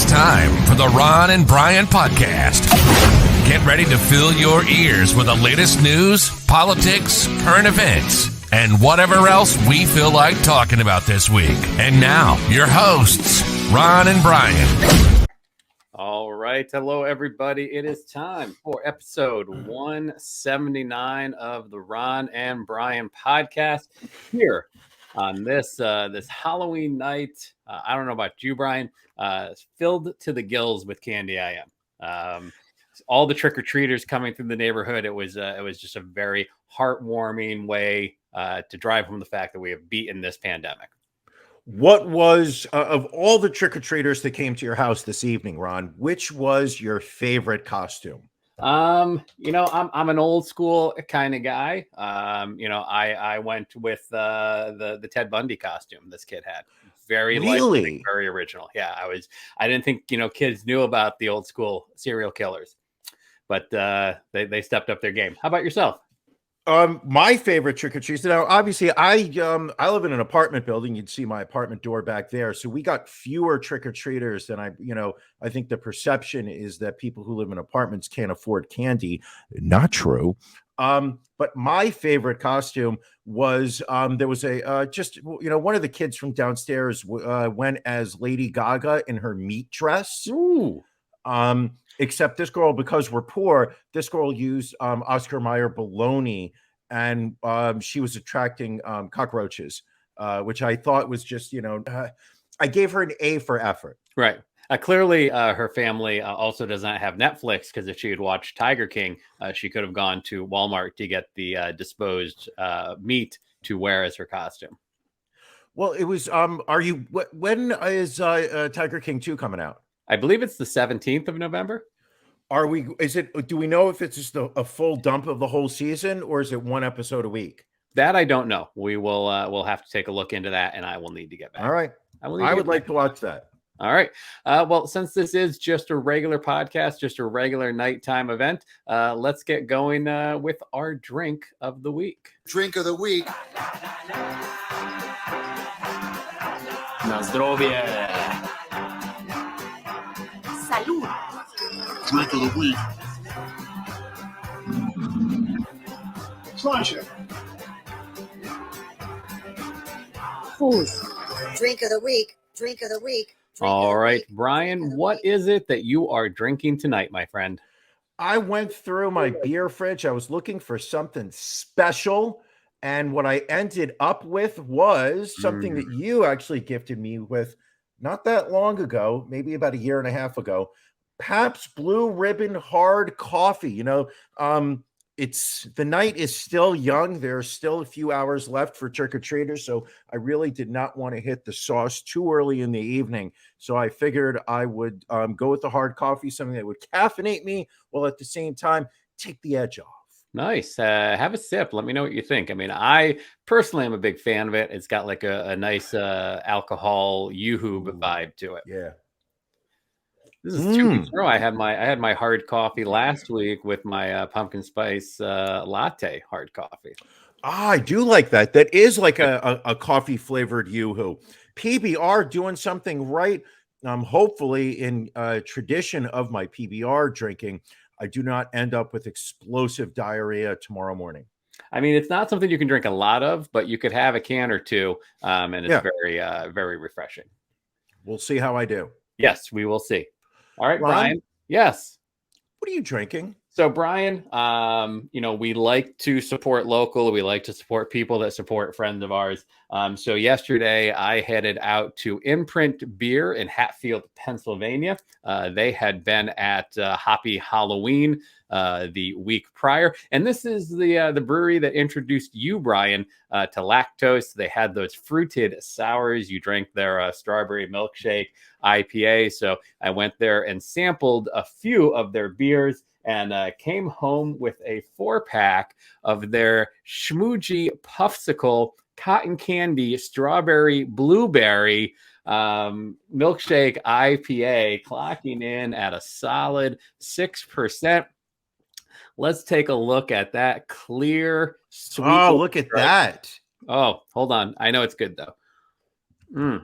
It's time for the Ron and Brian podcast. Get ready to fill your ears with the latest news, politics, current events, and whatever else we feel like talking about this week. And now, your hosts, Ron and Brian. All right. Hello, everybody. It is time for episode 179 of the Ron and Brian podcast here on this Halloween night. I don't know about you, Brian, filled to the gills with candy. I am. All the trick-or-treaters coming through the neighborhood. It was just a very heartwarming way to drive home the fact that we have beaten this pandemic. What was, of all the trick-or-treaters that came to your house this evening, Ron, which was your favorite costume? I'm an old school kind of guy. I went with the Ted Bundy costume this kid had. Very really very original. Yeah, I didn't think kids knew about the old school serial killers, but they stepped up their game. How about yourself? My favorite trick-or-treats. Now, obviously, I live in an apartment building. You'd see my apartment door back there. So we got fewer trick-or-treaters than I think the perception is that people who live in apartments can't afford candy. Not true. But my favorite costume was there was a one of the kids from downstairs went as Lady Gaga in her meat dress. Ooh. Except this girl, because we're poor, this girl used Oscar Mayer bologna, and she was attracting cockroaches, which I thought was just, I gave her an A for effort. Right. Clearly, her family also does not have Netflix, because if she had watched Tiger King, she could have gone to Walmart to get the disposed meat to wear as her costume. Well, it was. When is Tiger King 2 coming out? I believe it's the 17th of November. Do we know if it's just a full dump of the whole season, or is it one episode a week? That I don't know. We will we'll have to take a look into that, and I will need to get back. All right. I would like to watch that. All right. Well, since this is just a regular podcast, just a regular nighttime event, let's get going with our drink of the week. Drink of the week. Na zdrowie. Salud. Drink of the week. Pleasure. Drink of the week. Drink of the week. All right, Brian, what is it that you are drinking tonight, my friend? I went through my beer fridge. I was looking for something special, and what I ended up with was something that you actually gifted me with not that long ago, maybe about a year and a half ago. Pabst Blue Ribbon Hard Coffee. The night is still young. There's still a few hours left for trick-or-treaters, so I really did not want to hit the sauce too early in the evening. So I figured I would go with the hard coffee, something that would caffeinate me while at the same time take the edge off. Nice. Have a sip. Let me know what you think. I mean, I personally am a big fan of it. It's got like a nice alcohol yoo-hoo vibe to it. Yeah. This is 2 weeks in a row. I had my hard coffee last week with my pumpkin spice latte hard coffee. I do like that. That is like a coffee flavored yoo-hoo. PBR doing something right. Hopefully, in tradition of my PBR drinking, I do not end up with explosive diarrhea tomorrow morning. I mean, it's not something you can drink a lot of, but you could have a can or two, and it's very, very refreshing. We'll see how I do. Yes, we will see. All right, Ron? Brian. Yes. What are you drinking? So, Brian, we like to support local. We like to support people that support friends of ours. So yesterday I headed out to Imprint Beer in Hatfield, Pennsylvania. They had been at Hoppy Halloween the week prior. And this is the brewery that introduced you, Brian, to lactose. They had those fruited sours. You drank their strawberry milkshake IPA. So I went there and sampled a few of their beers and came home with a 4-pack of their Schmoogie Puffsicle cotton candy strawberry blueberry milkshake IPA, clocking in at a solid 6%. Let's take a look at that clear, sweet. Oh, look at that. Oh, hold on. I know it's good, though.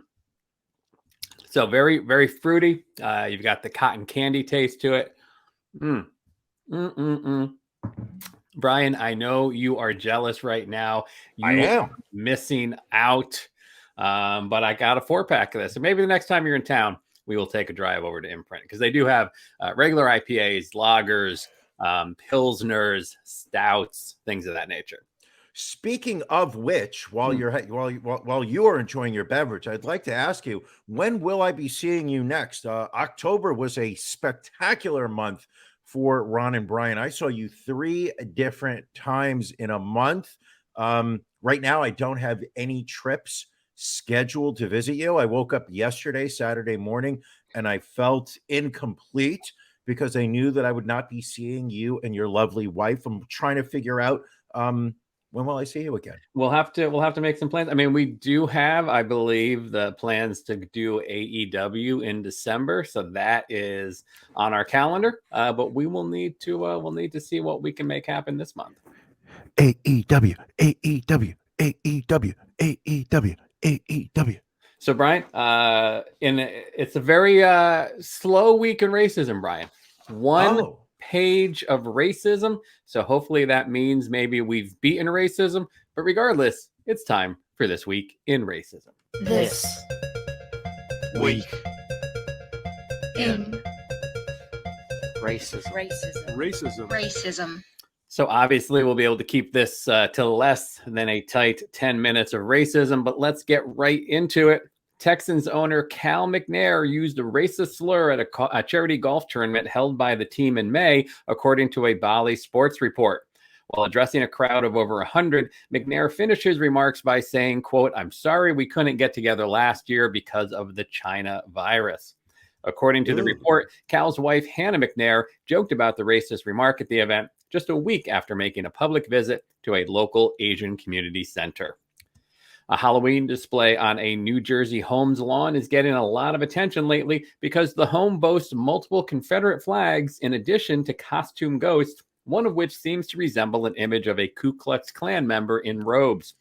So very, very fruity. You've got the cotton candy taste to it. Brian, I know you are jealous right now. I You am. are missing out. But I got a 4-pack of this. And maybe the next time you're in town, we will take a drive over to Imprint because they do have regular IPAs, lagers, pilsners, stouts, things of that nature. Speaking of which, while you are enjoying your beverage, I'd like to ask you, when will I be seeing you next? October was a spectacular month for Ron and Brian. I saw you 3 different times in a month. Right now, I don't have any trips scheduled to visit you. I woke up yesterday, Saturday morning, and I felt incomplete because I knew that I would not be seeing you and your lovely wife. I'm trying to figure out when will I see you again? We'll have to make some plans. I mean, we do have, I believe, the plans to do AEW in December, so that is on our calendar. But we will need to see what we can make happen this month. AEW, AEW, AEW, AEW, AEW. So, Brian, it's a very slow week in racism, Brian. One page of racism. So hopefully that means maybe we've beaten racism. But regardless, it's time for This Week in Racism. This Week in racism. racism. So obviously we'll be able to keep this to less than a tight 10 minutes of racism, but let's get right into it. Texans owner Cal McNair used a racist slur at a charity golf tournament held by the team in May, according to a Bali Sports report. While addressing a crowd of over 100, McNair finished his remarks by saying, quote, "I'm sorry we couldn't get together last year because of the China virus." According to the report, Cal's wife, Hannah McNair, joked about the racist remark at the event just a week after making a public visit to a local Asian community center. A Halloween display on a New Jersey home's lawn is getting a lot of attention lately because the home boasts multiple Confederate flags in addition to costume ghosts, one of which seems to resemble an image of a Ku Klux Klan member in robes.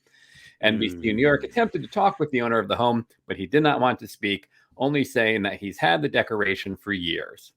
NBC New York attempted to talk with the owner of the home, but he did not want to speak, only saying that he's had the decoration for years.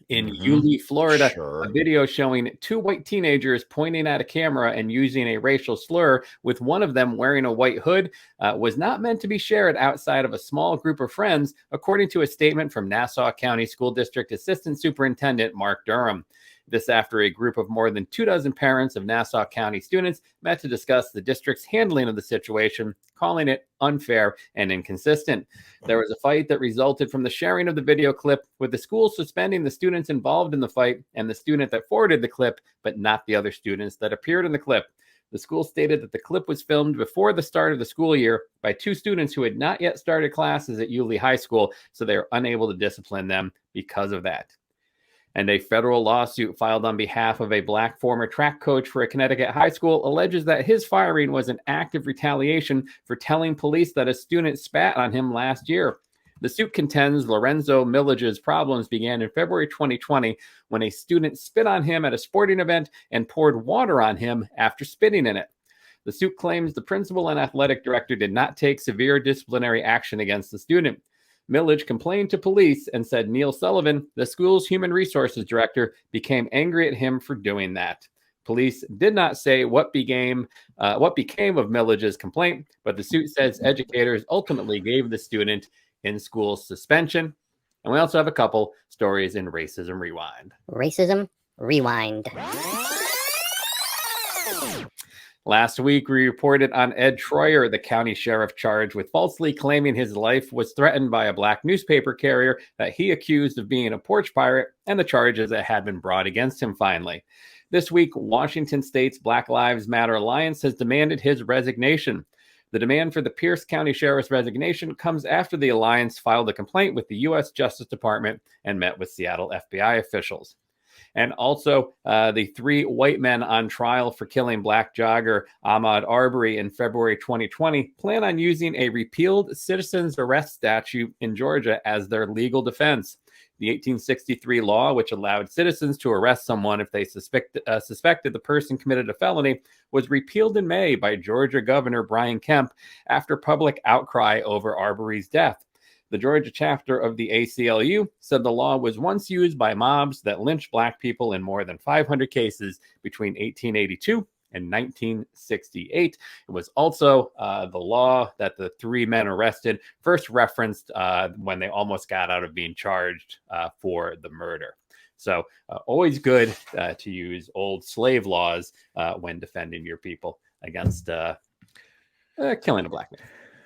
In Yulee, Florida, a video showing 2 white teenagers pointing at a camera and using a racial slur, with one of them wearing a white hood, was not meant to be shared outside of a small group of friends, according to a statement from Nassau County School District Assistant Superintendent Mark Durham. This after a group of more than 24 parents of Nassau County students met to discuss the district's handling of the situation, calling it unfair and inconsistent. There was a fight that resulted from the sharing of the video clip, with the school suspending the students involved in the fight and the student that forwarded the clip, but not the other students that appeared in the clip. The school stated that the clip was filmed before the start of the school year by 2 students who had not yet started classes at Yulee High School, so they are unable to discipline them because of that. And a federal lawsuit filed on behalf of a black former track coach for a Connecticut high school alleges that his firing was an act of retaliation for telling police that a student spat on him last year. The suit contends Lorenzo Millage's problems began in February 2020 when a student spit on him at a sporting event and poured water on him after spitting in it. The suit claims the principal and athletic director did not take severe disciplinary action against the student. Millage complained to police and said Neil Sullivan, the school's human resources director, became angry at him for doing that. Police did not say what became of Millage's complaint, but the suit says educators ultimately gave the student in-school suspension. And we also have a couple stories in Racism Rewind. Racism Rewind. Last week, we reported on Ed Troyer, the county sheriff charged with falsely claiming his life was threatened by a black newspaper carrier that he accused of being a porch pirate, and the charges that had been brought against him finally. This week, Washington State's Black Lives Matter Alliance has demanded his resignation. The demand for the Pierce County Sheriff's resignation comes after the Alliance filed a complaint with the U.S. Justice Department and met with Seattle FBI officials. And also, the 3 white men on trial for killing black jogger Ahmaud Arbery in February 2020 plan on using a repealed citizen's arrest statute in Georgia as their legal defense. The 1863 law, which allowed citizens to arrest someone if they suspected the person committed a felony, was repealed in May by Georgia Governor Brian Kemp after public outcry over Arbery's death. The Georgia chapter of the ACLU said the law was once used by mobs that lynched Black people in more than 500 cases between 1882 and 1968. It was also the law that the 3 men arrested first referenced when they almost got out of being charged for the murder. So always good to use old slave laws when defending your people against killing a Black man.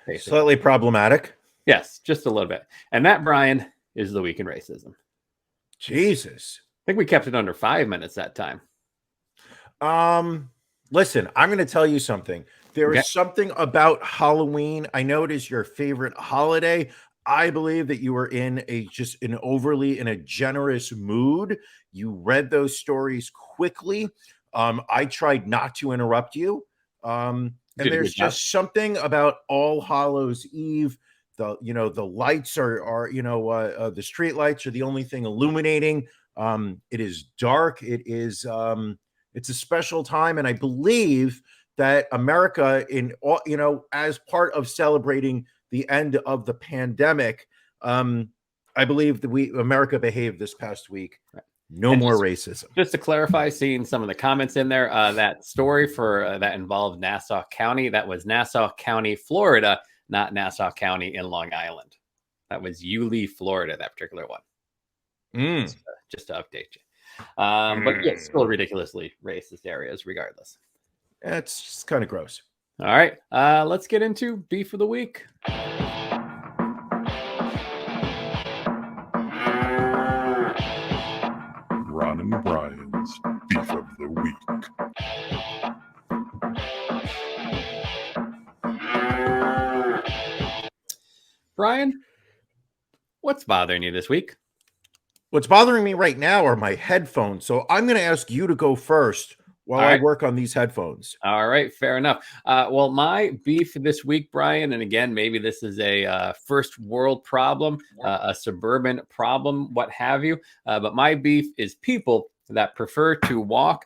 Basically. Slightly problematic. Yes, just a little bit. And that, Brian, is the week in racism. Jesus. I think we kept it under 5 minutes that time. Listen, I'm going to tell you something. There Okay. is something about Halloween. I know it is your favorite holiday. I believe that you were in a generous mood. You read those stories quickly. I tried not to interrupt you. And there's just something about All Hallows Eve. The lights are the street lights are the only thing illuminating. It is dark. It is it's a special time, and I believe that America, as part of celebrating the end of the pandemic, I believe that America behaved this past week. Right. No more racism. Just to clarify, seeing some of the comments in there, that story that involved Nassau County, that was Nassau County, Florida, not Nassau County in Long Island. That was Yulee, Florida, that particular one. Just to update you. But yeah, still ridiculously racist areas regardless. It's just kind of gross. All right, let's get into Beef of the Week. Ron and Brian's Beef of the Week. Brian, what's bothering you this week? What's bothering me right now are my headphones. So I'm going to ask you to go first while I work on these headphones. All right, fair enough. Well, my beef this week, Brian, and again, maybe this is a first world problem, a suburban problem, what have you. But my beef is people that prefer to walk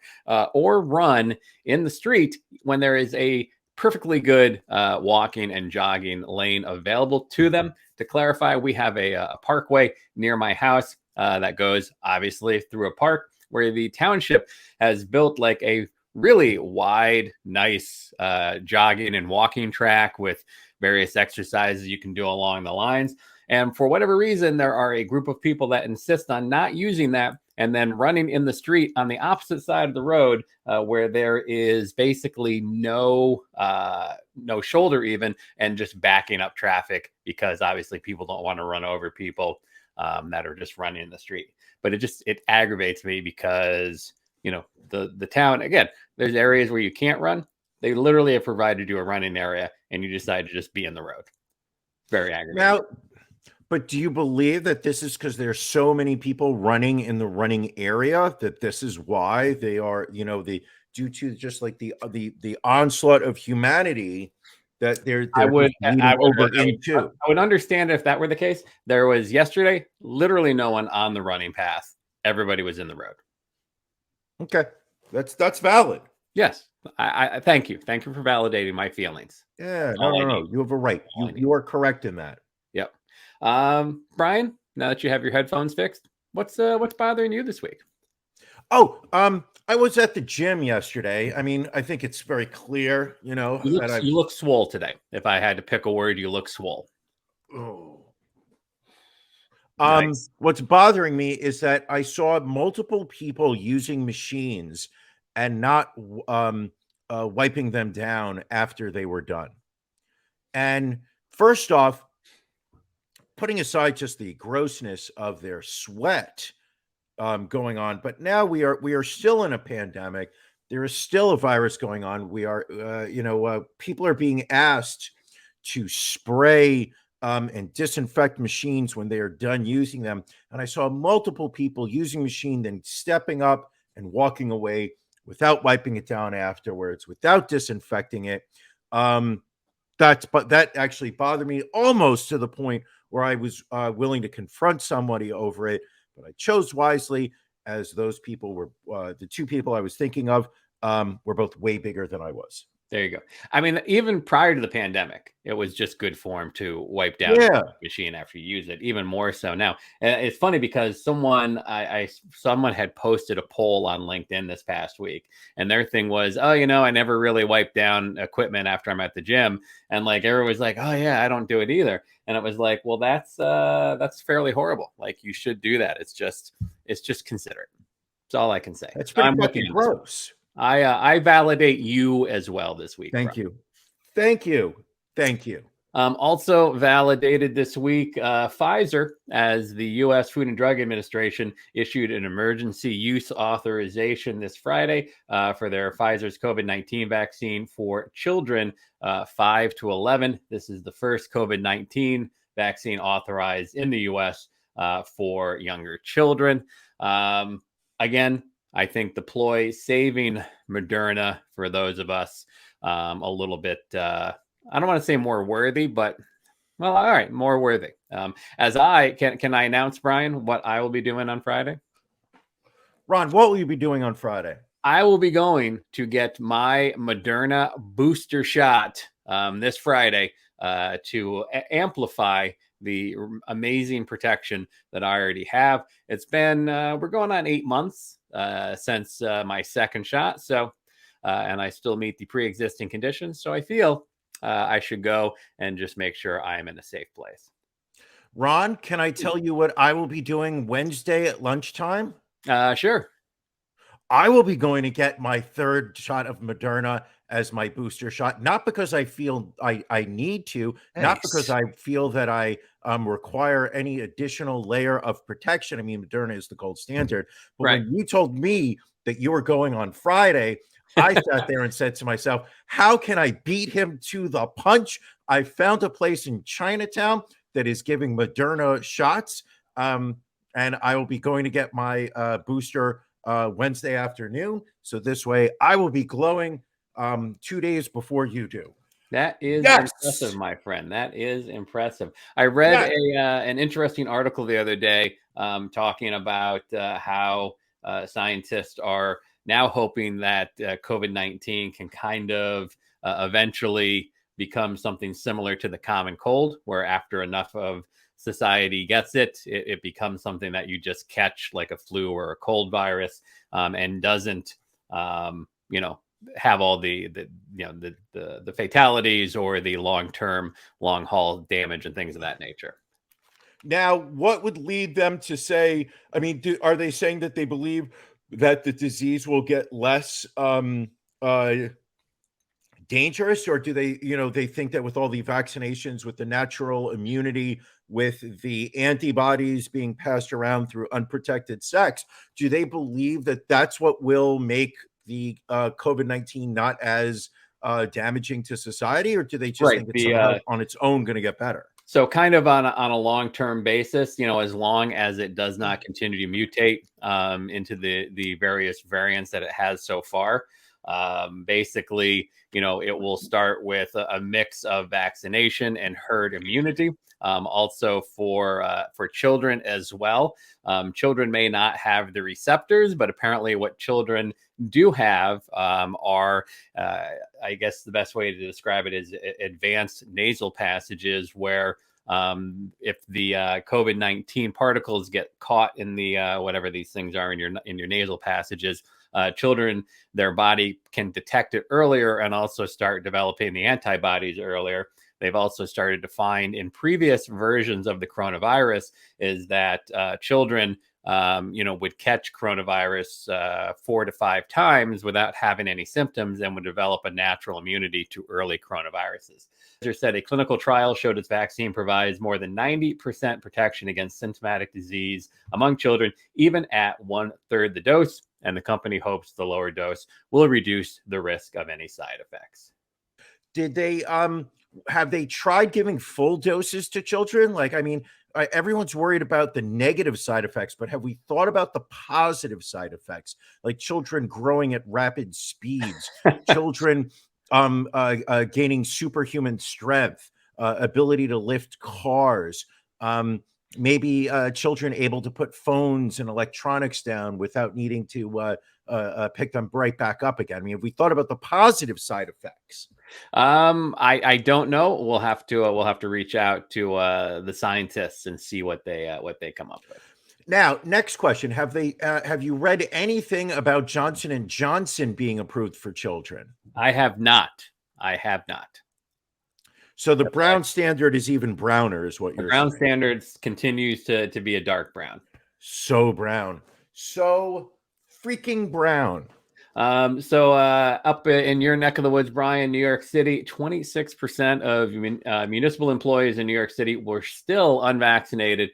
or run in the street when there is a perfectly good walking and jogging lane available to them. To clarify, we have a parkway near my house that goes obviously through a park where the township has built like a really wide, nice jogging and walking track with various exercises you can do along the lines. And for whatever reason, there are a group of people that insist on not using that and then running in the street on the opposite side of the road where there is basically no shoulder even, and just backing up traffic because obviously people don't want to run over people that are just running in the street. But it aggravates me because, the town, again, there's areas where you can't run. They literally have provided you a running area and you decide to just be in the road. Very aggravating. Now, but do you believe that this is because there's so many people running in the running area that this is why they are, due to just like the onslaught of humanity that they're I would understand if that were the case. There was yesterday literally no one on the running path. Everybody was in the road. Okay, that's valid. Yes, I thank you. Thank you for validating my feelings. Yeah, no. You have a right. You are correct in that. Yep. Brian, now that you have your headphones fixed, what's bothering you this week? Oh, I was at the gym yesterday. I mean, I think it's very clear, you look swole today. If I had to pick a word, you look swole. Oh. Nice. What's bothering me is that I saw multiple people using machines and not wiping them down after they were done. And first off, putting aside just the grossness of their sweat going on, but now we are still in a pandemic. There is still a virus going on. We are, people are being asked to spray and disinfect machines when they are done using them. And I saw multiple people using machine, then stepping up and walking away without wiping it down afterwards, without disinfecting it. That actually bothered me almost to the point where I was willing to confront somebody over it, but I chose wisely, as those people were the two people I was thinking of were both way bigger than I was. There you go. I mean, even prior to the pandemic, it was just good form to wipe down Yeah. the machine after you use it. Even more so now. And it's funny because someone had posted a poll on LinkedIn this past week, and their thing was, oh, I never really wipe down equipment after I'm at the gym, and like everyone was like, oh yeah, I don't do it either. And it was like, well, that's fairly horrible. Like you should do that. It's just considerate. That's all I can say. That's pretty I'm fucking looking at this. gross. I validate you as well this week. Thank Brian. you. Thank you. Thank you. Also validated this week, Pfizer, as the U.S. Food and Drug Administration issued an emergency use authorization this Friday for their Pfizer's COVID-19 vaccine for children 5 to 11. This is the first COVID-19 vaccine authorized in the U.S. For younger children. Again, I think the ploy saving Moderna for those of us a little bit, I don't want to say more worthy, but well, all right, more worthy. As I can I announce, Brian, what I will be doing on Friday? Ron, what will you be doing on Friday? I will be going to get my Moderna booster shot this Friday to amplify the amazing protection that I already have. It's been, we're going on 8 months since my second shot. So, and I still meet the pre-existing conditions. So I feel I should go and just make sure I am in a safe place. Ron, can I tell you what I will be doing Wednesday at lunchtime? Sure. I will be going to get my third shot of Moderna as my booster shot, not because I feel I need to, not because I feel that I require any additional layer of protection. I mean, Moderna is the gold standard. But Right. when you told me that you were going on Friday, I sat there and said to myself, how can I beat him to the punch? I found a place in Chinatown that is giving Moderna shots, and I will be going to get my booster Wednesday afternoon. So this way I will be glowing 2 days before you do. That is Yes! impressive, my friend. That is impressive. I read an interesting article the other day talking about how scientists are now hoping that COVID-19 can kind of eventually become something similar to the common cold, where after enough of society gets it becomes something that you just catch like a flu or a cold virus, and doesn't have all the fatalities or the long haul damage and things of that nature. Now, what would lead them to say, I mean, are they saying that they believe that the disease will get less dangerous, or do they, they think that with all the vaccinations, with the natural immunity, with the antibodies being passed around through unprotected sex, do they believe that that's what will make the COVID-19 not as damaging to society, or do they just think it's somehow on its own going to get better? So kind of on a long-term basis, as long as it does not continue to mutate into the various variants that it has so far, basically, it will start with a mix of vaccination and herd immunity. Also for children as well. Children may not have the receptors, but apparently what children do have are, I guess the best way to describe it is advanced nasal passages, where if the COVID-19 particles get caught in the whatever these things are in your nasal passages, children, their body can detect it earlier and also start developing the antibodies earlier. They've also started to find in previous versions of the coronavirus is that children, would catch coronavirus 4 to 5 times without having any symptoms and would develop a natural immunity to early coronaviruses. As said, a clinical trial showed its vaccine provides more than 90% protection against symptomatic disease among children, even at 1/3 the dose. And the company hopes the lower dose will reduce the risk of any side effects. Did they have they tried giving full doses to children? Like, I mean, everyone's worried about the negative side effects, but have we thought about the positive side effects, like children growing at rapid speeds, children gaining superhuman strength, ability to lift cars, maybe children able to put phones and electronics down without needing to pick them right back up again? I mean, have we thought about the positive side effects? I don't know. We'll have to reach out to the scientists and see what they come up with. Now, next question: have you read anything about Johnson and Johnson being approved for children? I have not. So the brown standard is even browner, is what The you're brown saying. standards continues to be a dark brown. So brown, so freaking brown. So up in your neck of the woods, Brian, New York City, 26% of municipal employees in New York City were still unvaccinated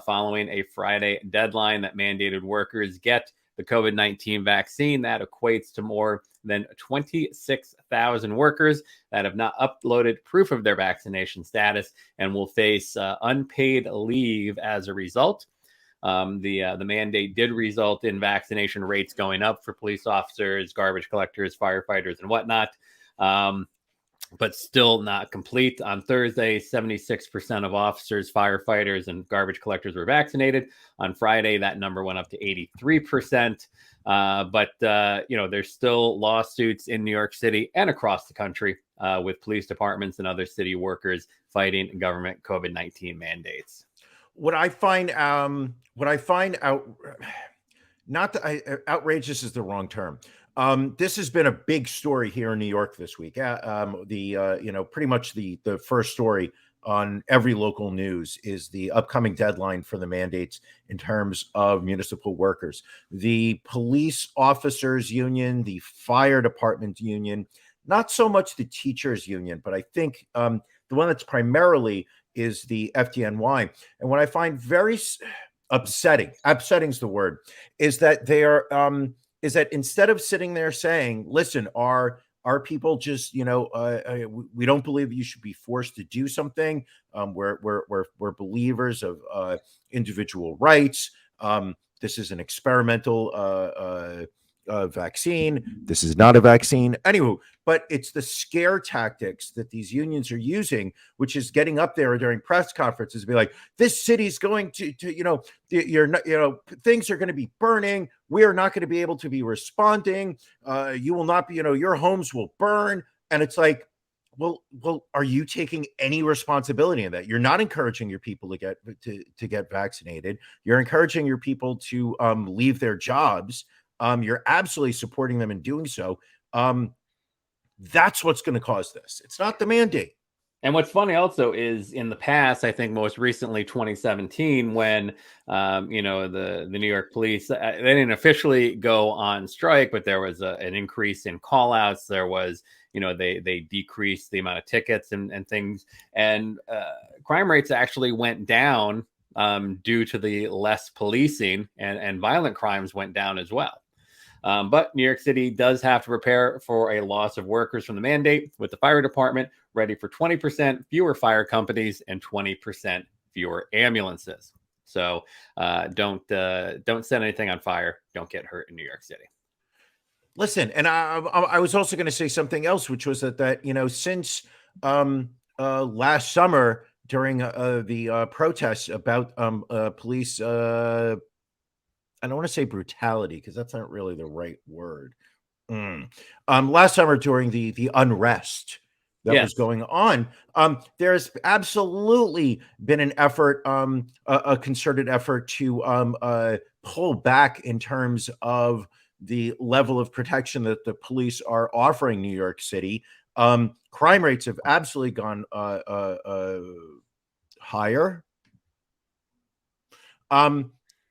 following a Friday deadline that mandated workers get the COVID-19 vaccine. That equates to more than 26,000 workers that have not uploaded proof of their vaccination status and will face unpaid leave as a result. The mandate did result in vaccination rates going up for police officers, garbage collectors, firefighters, and whatnot, but still not complete. On Thursday, 76% of officers, firefighters, and garbage collectors were vaccinated. On Friday, that number went up to 83%. But there's still lawsuits in New York City and across the country with police departments and other city workers fighting government COVID-19 mandates. What I find outrageous is the wrong term. This has been a big story here in New York this week. Pretty much the first story on every local news is the upcoming deadline for the mandates in terms of municipal workers. The police officers union, the fire department union, not so much the teachers union, but I think the one that's primarily is the FDNY. And what I find very upsetting is the word, is that they are is that instead of sitting there saying, listen, our people just, we don't believe you should be forced to do something. We're believers of individual rights. This is an experimental vaccine. This is not a vaccine. Anyway, but it's the scare tactics that these unions are using, which is getting up there during press conferences and be like, this city's going to things are going to be burning. We are not going to be able to be responding. You will not be, your homes will burn. And it's like, well, are you taking any responsibility in that? You're not encouraging your people to get vaccinated. You're encouraging your people to leave their jobs. You're absolutely supporting them in doing so. That's what's going to cause this. It's not the mandate. And what's funny also is in the past, I think most recently 2017, when the New York police, they didn't officially go on strike, but there was an increase in call outs. There was, they decreased the amount of tickets and things, and crime rates actually went down due to the less policing, and violent crimes went down as well. But New York City does have to prepare for a loss of workers from the mandate, with the fire department ready for 20% fewer fire companies and 20% fewer ambulances. So don't set anything on fire. Don't get hurt in New York City. Listen, and I was also going to say something else, which was that since last summer during the protests about police. I don't want to say brutality because that's not really the right word. Last summer during the unrest that was going on, there's absolutely been an effort, a concerted effort to pull back in terms of the level of protection that the police are offering New York City. Crime rates have absolutely gone higher.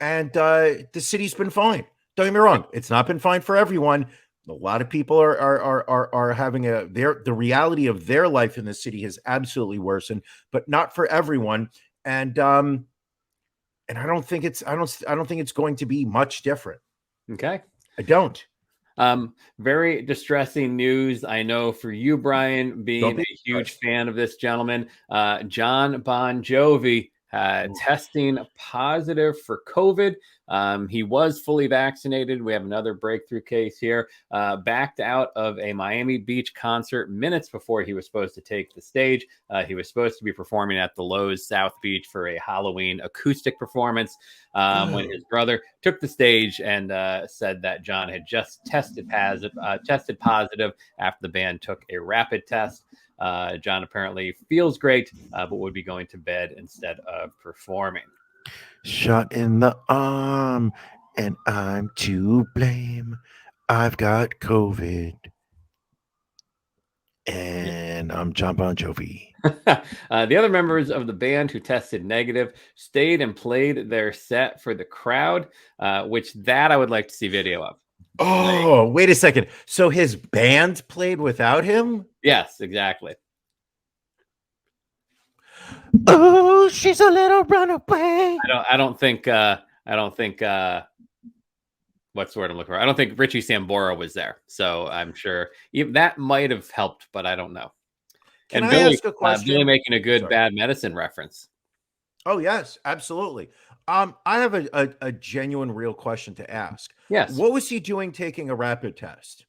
And the city's been fine. Don't get me wrong; it's not been fine for everyone. A lot of people are having the reality of their life in the city has absolutely worsened, but not for everyone. And I don't think it's going to be much different. Okay, I don't. Very distressing news. I know for you, Brian, being a huge fan of this gentleman, John Bon Jovi testing positive for COVID. He was fully vaccinated. We have another breakthrough case here. Backed out of a Miami Beach concert minutes before he was supposed to take the stage. He was supposed to be performing at the Lowe's South Beach for a Halloween acoustic performance when his brother took the stage and said that John had just tested positive after the band took a rapid test. John apparently feels great, but would be going to bed instead of performing. Shot in the arm, and I'm to blame. I've got COVID, and I'm John Bon Jovi. The other members of the band who tested negative stayed and played their set for the crowd, which I would like to see video of. Oh, wait a second. So his band played without him? Yes, exactly. Oh, she's a little runaway. I don't think what's the word I'm looking for? I don't think Richie Sambora was there. So I'm sure that might have helped, but I don't know. Can and I Billy, ask a question? Billy making a good Sorry. Bad Medicine reference. Oh, yes, absolutely. I have a genuine, real question to ask. Yes. What was he doing taking a rapid test?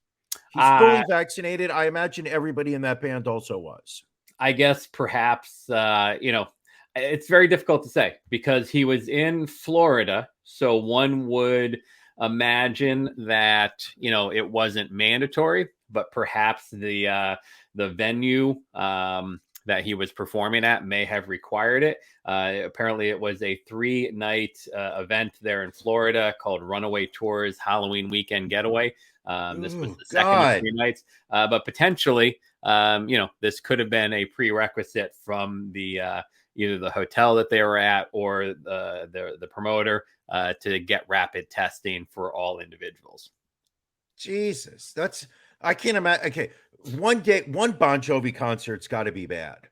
He's fully vaccinated. I imagine everybody in that band also was. I guess perhaps, it's very difficult to say because he was in Florida. So one would imagine that, it wasn't mandatory, but perhaps the venue that he was performing at may have required it. Apparently it was a 3-night event there in Florida called Runaway Tours Halloween Weekend Getaway. This was the second of 3 nights, but potentially, this could have been a prerequisite from the either the hotel that they were at or the promoter to get rapid testing for all individuals. Jesus, I can't imagine. Okay, one Bon Jovi concert's got to be bad.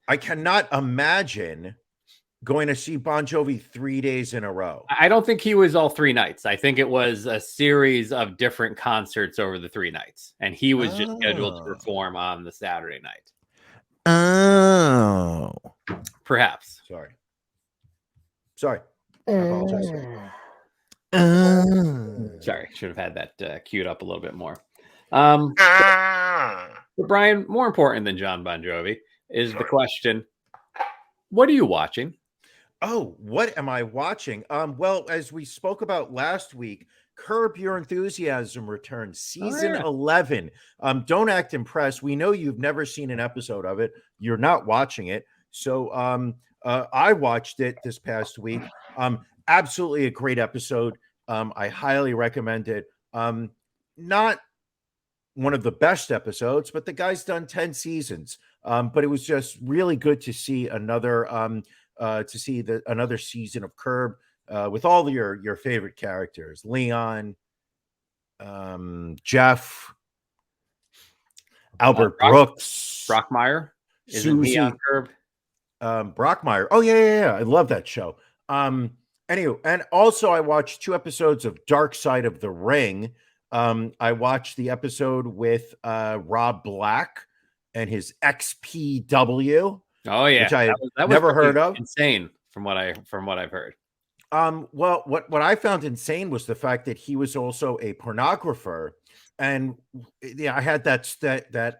I cannot imagine going to see Bon Jovi 3 days in a row. I don't think he was all 3 nights. I think it was a series of different concerts over the 3 nights, and he was just scheduled to perform on the Saturday night. Oh, perhaps. Sorry. I apologize. Sorry, should have had that queued up a little bit more. But Brian, more important than John Bon Jovi is the question: what are you watching? Oh, what am I watching? Well, as we spoke about last week, Curb Your Enthusiasm returns, season 11. Don't act impressed. We know you've never seen an episode of it. You're not watching it. So I watched it this past week. Absolutely a great episode. I highly recommend it. Not one of the best episodes, but the guy's done 10 seasons. But it was just really good to see another another season of Curb with all your favorite characters: Leon, Jeff, Albert Brooks, Brockmire, Susie, on Curb? Brockmire. Oh yeah. I love that show. Anyway, and also I watched 2 episodes of Dark Side of the Ring. I watched the episode with Rob Black and his XPW. Oh yeah, which I never heard of. Insane from what I've heard. Well, what I found insane was the fact that he was also a pornographer, and I had that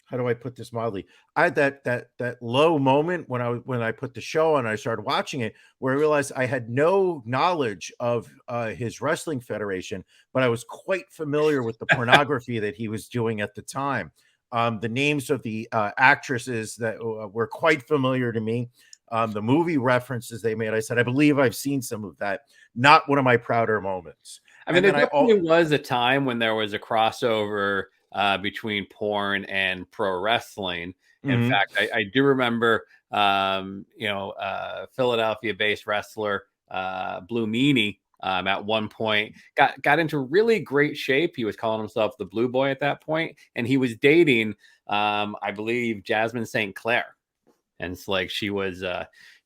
how do I put this mildly? I had that low moment when I put the show on and I started watching it, where I realized I had no knowledge of his wrestling federation, but I was quite familiar with the pornography that he was doing at the time. The names of the actresses that were quite familiar to me. The movie references they made, I said, I believe I've seen some of that. Not one of my prouder moments. I mean, there definitely was a time when there was a crossover between porn and pro wrestling. In fact, I do remember, Philadelphia-based wrestler Blue Meanie at one point got into really great shape. He was calling himself the Blue Boy at that point, and he was dating, I believe, Jasmine St. Clair. And it's like she was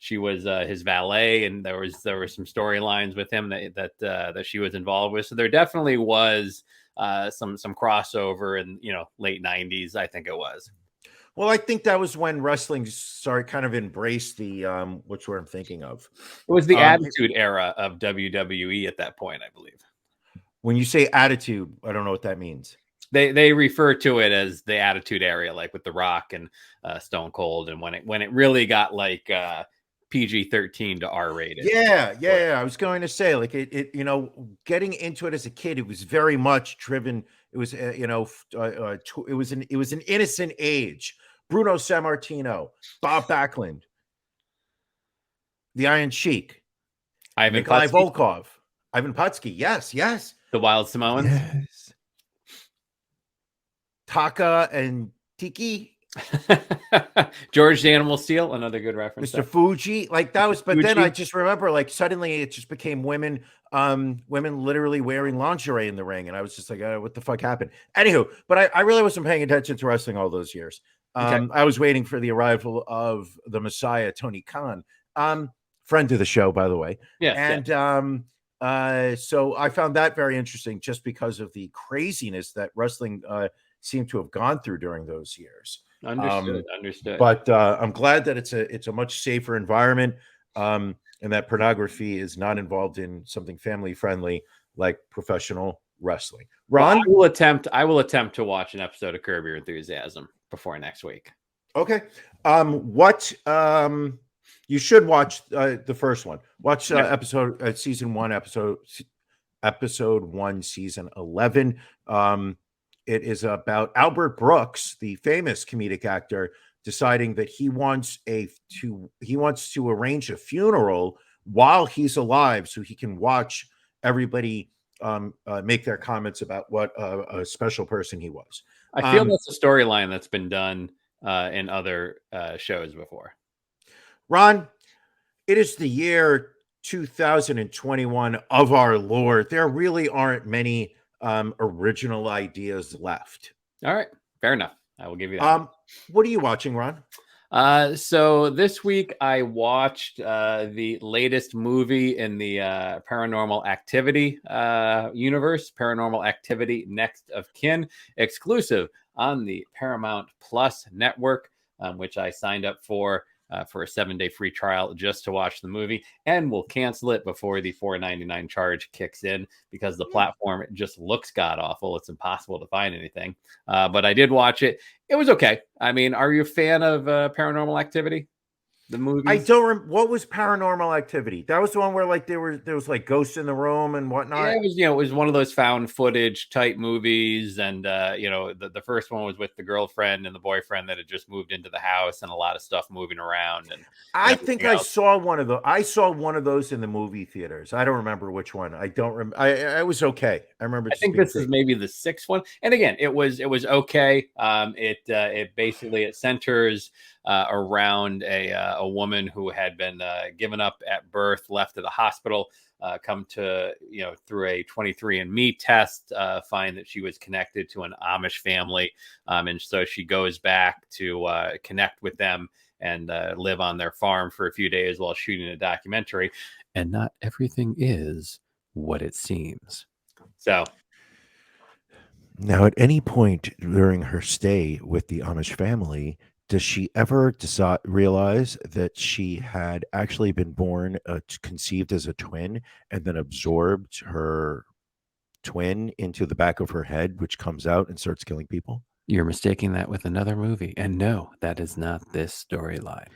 his valet, and there were some storylines with him that she was involved with. So there definitely was some crossover in late 90s, I think it was. Well, I think that was when wrestling started kind of embraced the which word I'm thinking of. It was the Um, Attitude Era of WWE at that point, I believe. When you say attitude, I don't know what that means. They refer to it as the Attitude Era, like with The Rock and Stone Cold, and when it really got like PG-13 to R-rated. Yeah. I was going to say, like, it getting into it as a kid, it was very much driven. It was it was an innocent age. Bruno Sammartino, Bob Backlund, the Iron Sheik, Ivan Nikolai Putski, Volkov, Ivan Putski. Yes. the Wild Samoans. Yes. Taka and Tiki, George the Animal Steel, another good reference. Mr. Fuji, like that was. But Fuji. then I just remember, like, suddenly it just became women literally wearing lingerie in the ring, and I was just like, what the fuck happened? Anywho, but I really wasn't paying attention to wrestling all those years. Okay. I was waiting for the arrival of the Messiah, Tony Khan, friend of the show, by the way. Yes, and so I found that very interesting, just because of the craziness that wrestling seemed to have gone through during those years. Understood. But I'm glad that it's a much safer environment, and that pornography is not involved in something family friendly like professional wrestling. Ron, well, I will attempt to watch an episode of Curb Your Enthusiasm before next week. okay. What you should watch the first one. Watch season 1, episode 1, season 11. It is about Albert Brooks, the famous comedic actor, deciding that he wants to arrange a funeral while he's alive, so he can watch everybody make their comments about what a special person he was. I feel that's a storyline that's been done in other shows before. Ron, it is the year 2021 of our Lord. There really aren't many original ideas left. All right, fair enough. I will give you that. What are you watching, Ron? So this week I watched the latest movie in the Paranormal Activity universe, Paranormal Activity Next of Kin, exclusive on the Paramount Plus network, which I signed up for a 7-day free trial just to watch the movie, and we'll cancel it before the $4.99 charge kicks in, because the platform just looks god awful. It's impossible to find anything. But I did watch it. It was okay. I mean, are you a fan of Paranormal Activity? The movie? I don't what was Paranormal Activity? That was the one where like there was like ghosts in the room and whatnot. Yeah, it was one of those found footage type movies, and the first one was with the girlfriend and the boyfriend that had just moved into the house, and a lot of stuff moving around. And I think I saw one of those. I saw one of those in the movie theaters. I don't remember which one. I don't remember. I was okay. I remember. I think this is maybe the 6th one. And again, it was okay. It basically centers around a woman who had been given up at birth, left at the hospital, come to, through a 23andMe test, find that she was connected to an Amish family. And so she goes back to connect with them and live on their farm for a few days while shooting a documentary. And not everything is what it seems. So now, at any point during her stay with the Amish family, does she ever realize that she had actually been born, conceived as a twin, and then absorbed her twin into the back of her head, which comes out and starts killing people? You're mistaking that with another movie. And no, that is not this storyline.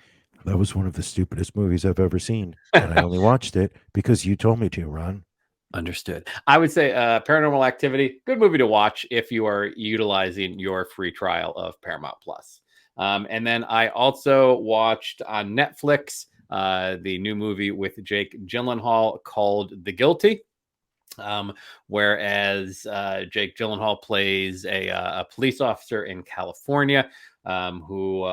That was one of the stupidest movies I've ever seen. And I only watched it because you told me to, Ron. Understood. I would say Paranormal Activity, good movie to watch if you are utilizing your free trial of Paramount Plus. And then I also watched on Netflix the new movie with Jake Gyllenhaal called The Guilty. Whereas Jake Gyllenhaal plays a police officer in California who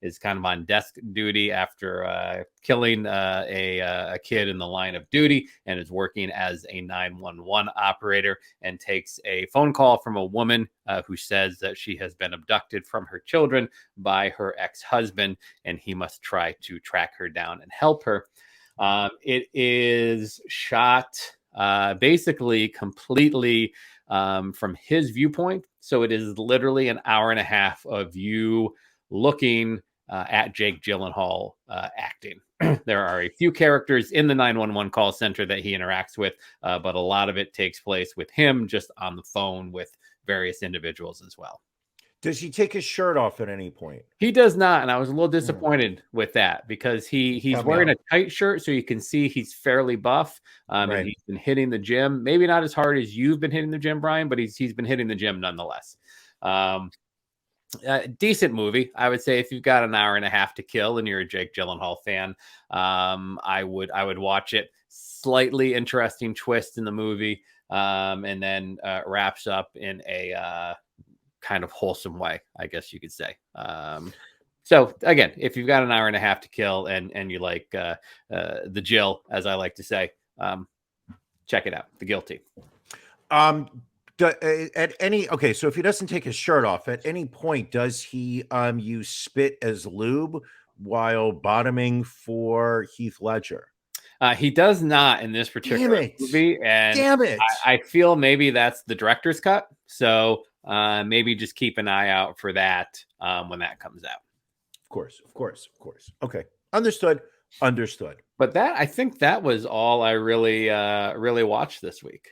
is kind of on desk duty after killing a kid in the line of duty, and is working as a 911 operator, and takes a phone call from a woman who says that she has been abducted from her children by her ex-husband, and he must try to track her down and help her. It is shot basically completely from his viewpoint. So it is literally an hour and a half of you looking at Jake Gyllenhaal acting. There are a few characters in the 911 call center that he interacts with, but a lot of it takes place with him just on the phone with various individuals as well. Does he take his shirt off at any point? He does not, and I was a little disappointed with that because he's wearing a tight shirt, so you can see he's fairly buff, and he's been hitting the gym. Maybe not as hard as you've been hitting the gym, Brian, but he's been hitting the gym nonetheless. Decent movie, I would say. If you've got an hour and a half to kill and you're a Jake Gyllenhaal fan, I would watch it. Slightly interesting twist in the movie, and then wraps up in a kind of wholesome way, I guess you could say. So again, if you've got an hour and a half to kill and you like the Jill, as I like to say, check it out. The Guilty. So if he doesn't take his shirt off at any point, does he use spit as lube while bottoming for Heath Ledger? He does not in this particular movie, and damn it, I feel maybe that's the director's cut. So maybe just keep an eye out for that when that comes out. Of course. Okay, understood. But I think that was all I really watched this week.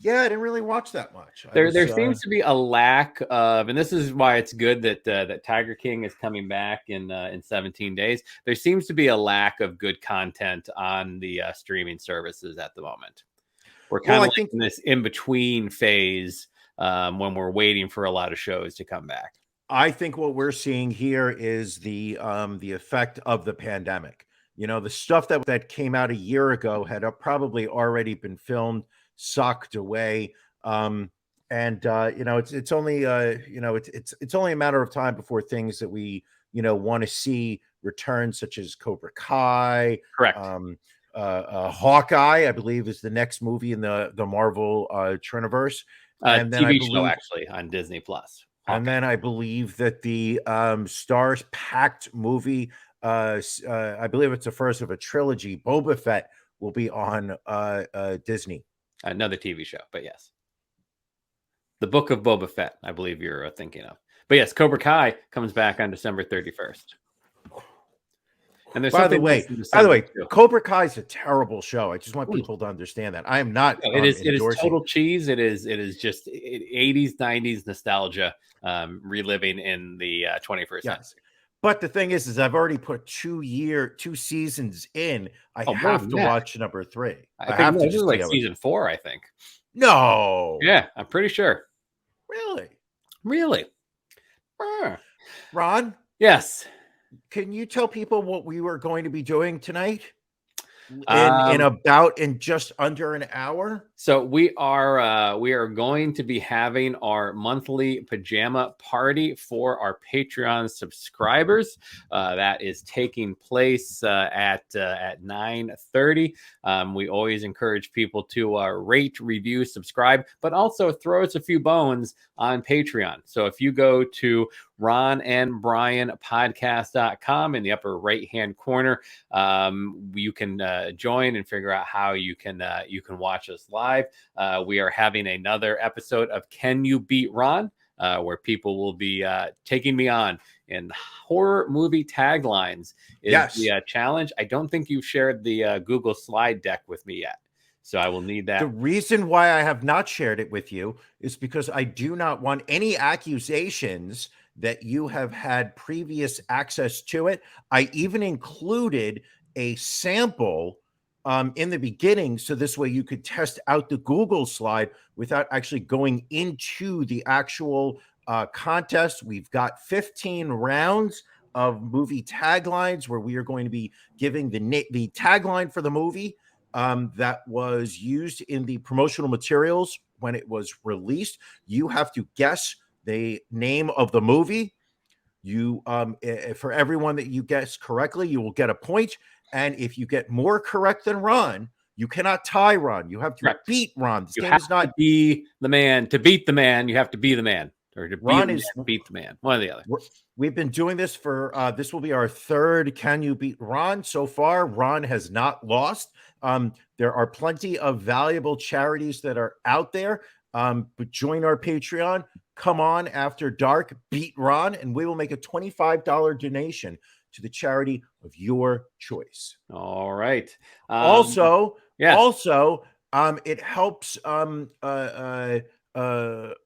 Yeah, I didn't really watch that much. There seems to be a lack of, and this is why it's good that Tiger King is coming back in 17 days. There seems to be a lack of good content on the streaming services at the moment. We're kind of in this in between phase when we're waiting for a lot of shows to come back. I think what we're seeing here is the effect of the pandemic. You know, the stuff that came out a year ago had probably already been filmed, socked away, and it's only it's only a matter of time before things that we want to see return, such as Cobra Kai. Correct. Hawkeye, I believe, is the next movie in the Marvel Triniverse, and then TV show actually on Disney Plus. And then I believe that the stars packed movie, I believe it's the first of a trilogy, Boba Fett, will be on Disney. Another TV show, but yes. The Book of Boba Fett, I believe you're thinking of. But yes, Cobra Kai comes back on December 31st. And there's by the way, Cobra Kai is a terrible show. I just want people to understand that. I am not. It is total cheese. It is just 80s, 90s nostalgia, reliving in the 21st century. But the thing is I've already put 2 seasons in. I have to watch number 3. I have to. This is like season 4, I think. No. Yeah, I'm pretty sure. Really? Ron? Yes. Can you tell people what we were going to be doing tonight? In just under an hour. So we are going to be having our monthly pajama party for our Patreon subscribers. That is taking place at 9:30. We always encourage people to rate, review, subscribe, but also throw us a few bones on Patreon. So if you go to RonandBrianPodcast.com in the upper right-hand corner, you can join and figure out how you can watch us live. We are having another episode of Can You Beat Ron, where people will be taking me on in horror movie taglines is the challenge. I don't think you've shared the Google slide deck with me yet, so I will need that. The reason why I have not shared it with you is because I do not want any accusations that you have had previous access to it. I even included a sample in the beginning, so this way you could test out the Google slide without actually going into the actual contest. We've got 15 rounds of movie taglines where we are going to be giving the tagline for the movie that was used in the promotional materials when it was released. You have to guess the name of the movie. You for everyone that you guess correctly, you will get a point. And if you get more correct than Ron, you cannot tie Ron. You have to beat Ron. This game is not to be the man. To beat the man, you have to be the man. Or to beat the man. One or the other. We've been doing this for this will be our third Can You Beat Ron so far. Ron has not lost. There are plenty of valuable charities that are out there. But join our Patreon. Come on after dark, beat Ron, and we will make a $25 donation to the charity of your choice. All right. Also, yes. It helps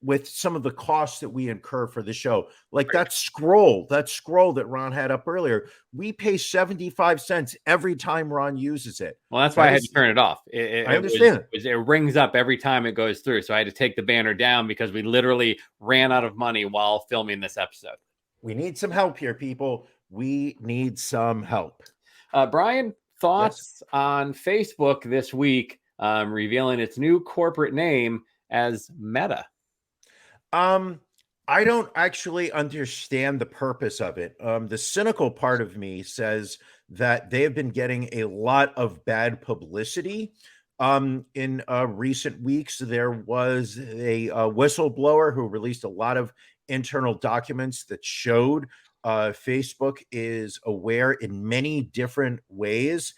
with some of the costs that we incur for the show, like that scroll that Ron had up earlier. We pay 75 cents every time Ron uses it. Well, that's why I had to turn it off. I understand. It rings up every time it goes through. So I had to take the banner down because we literally ran out of money while filming this episode. We need some help here, people. We need some help. Brian, thoughts on Facebook this week revealing its new corporate name as Meta? I don't actually understand the purpose of it. The cynical part of me says that they have been getting a lot of bad publicity. In recent weeks, there was a whistleblower who released a lot of internal documents that showed Facebook is aware in many different ways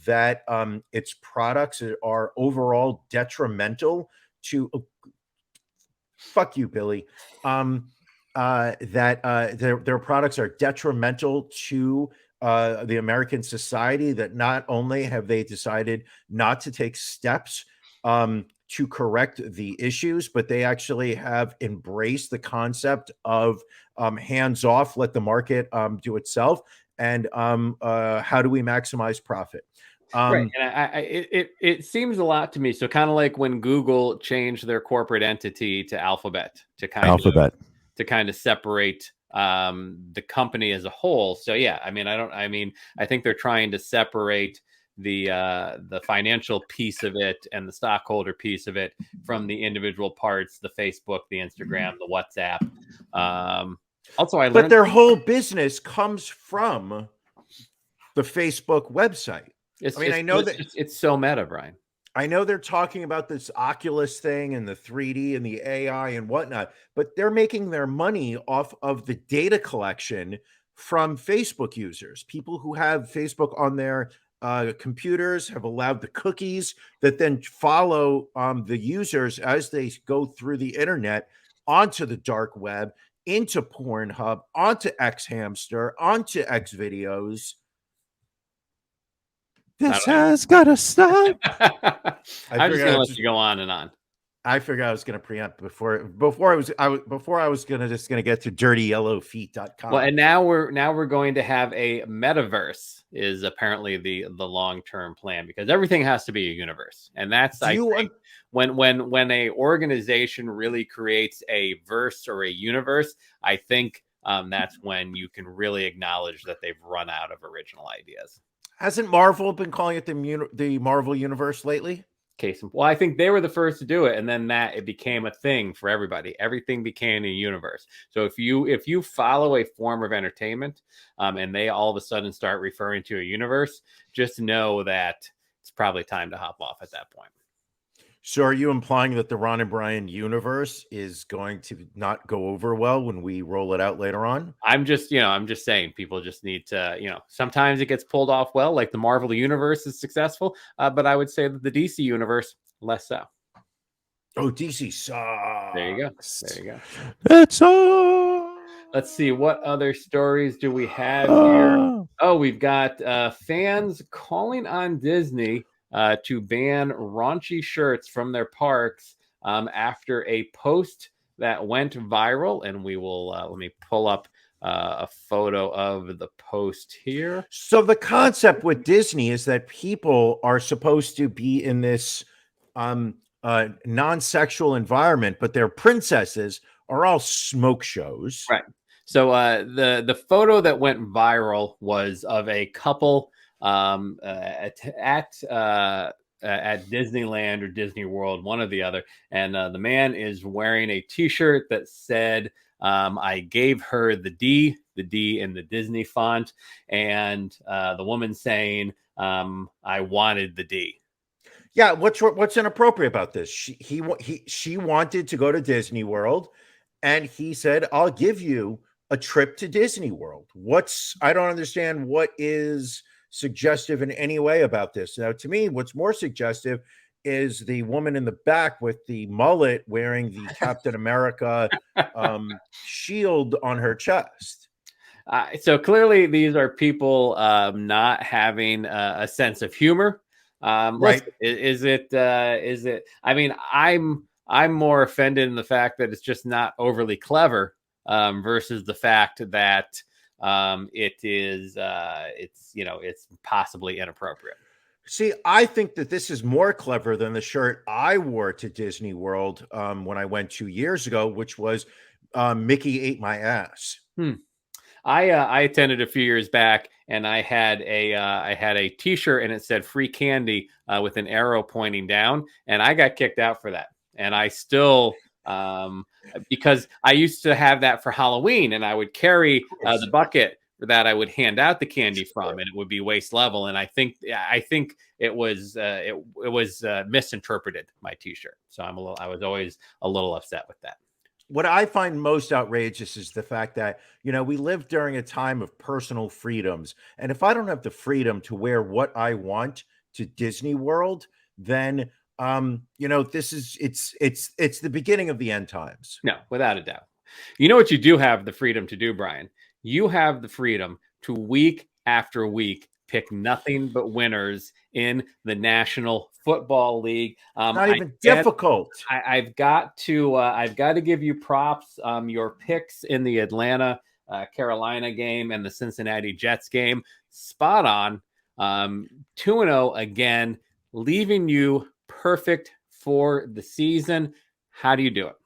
that its products are overall detrimental to fuck you, Billy. That their products are detrimental to the American society, that not only have they decided not to take steps to correct the issues, but they actually have embraced the concept of hands off, let the market do itself, and how do we maximize profit? Right, and it seems a lot to me. So kind of like when Google changed their corporate entity to Alphabet to kind of separate the company as a whole. So yeah, I think they're trying to separate the financial piece of it and the stockholder piece of it from the individual parts, the Facebook, the Instagram, the WhatsApp. Also, but their whole business comes from the Facebook website. I know that it's so meta, Brian. I know they're talking about this Oculus thing and the 3D and the AI and whatnot, but they're making their money off of the data collection from Facebook users. People who have Facebook on their computers have allowed the cookies that then follow the users as they go through the internet onto the dark web, into Pornhub, onto XHamster, onto Xvideos. This has got to stop. I'm just gonna let you go on and on. I figured I was going to preempt before I was going to get to dirtyyellowfeet.com. Well, and now we're going to have a metaverse is apparently the long-term plan, because everything has to be a universe. And that's when a organization really creates a verse or a universe, I think that's when you can really acknowledge that they've run out of original ideas. Hasn't Marvel been calling it the Marvel Universe lately? Well, I think they were the first to do it, and then it became a thing for everybody. Everything became a universe. So if you follow a form of entertainment, and they all of a sudden start referring to a universe, just know that it's probably time to hop off at that point. So are you implying that the Ron and Brian universe is going to not go over well when we roll it out later on? I'm just saying people just need to, sometimes it gets pulled off well, like the Marvel universe is successful, but I would say that the DC universe, less so. Oh, DC sucks. There you go. It's all. Let's see, what other stories do we have here? Oh, we've got fans calling on Disney to ban raunchy shirts from their parks after a post that went viral. And we will let me pull up a photo of the post here. So the concept with Disney is that people are supposed to be in this non-sexual environment, but their princesses are all smoke shows. Right. So the photo that went viral was of a couple at Disneyland or Disney World, one or the other, and the man is wearing a T-shirt that said, "I gave her the D in the Disney font," and the woman saying, "I wanted the D." Yeah, what's inappropriate about this? She wanted to go to Disney World, and he said, "I'll give you a trip to Disney World." I don't understand what is suggestive in any way about this. Now, to me, what's more suggestive is the woman in the back with the mullet wearing the Captain America shield on her chest. So clearly, these are people not having a sense of humor. Right. Listen, is it? I mean, I'm more offended in the fact that it's just not overly clever versus the fact that it's possibly inappropriate. See, I think that this is more clever than the shirt I wore to Disney World when I went 2 years ago, which was Mickey ate my ass. I attended a few years back, and I had a T-shirt, and it said "free candy" with an arrow pointing down, and I got kicked out for that. And I still, because I used to have that for Halloween, and I would carry the bucket that I would hand out the candy from, and it would be waist level. And I think it was misinterpreted, my T-shirt. So I was always a little upset with that. What I find most outrageous is the fact that, we live during a time of personal freedoms. And if I don't have the freedom to wear what I want to Disney World, then, it's the beginning of the end times. No, without a doubt. You know what you do have the freedom to do, Brian? You have the freedom to week after week pick nothing but winners in the National Football League. Not even difficult. I've got to give you props. Your picks in the Atlanta Carolina game and the Cincinnati Jets game, spot on. 2-0 again, leaving you perfect for the season. How do you do it?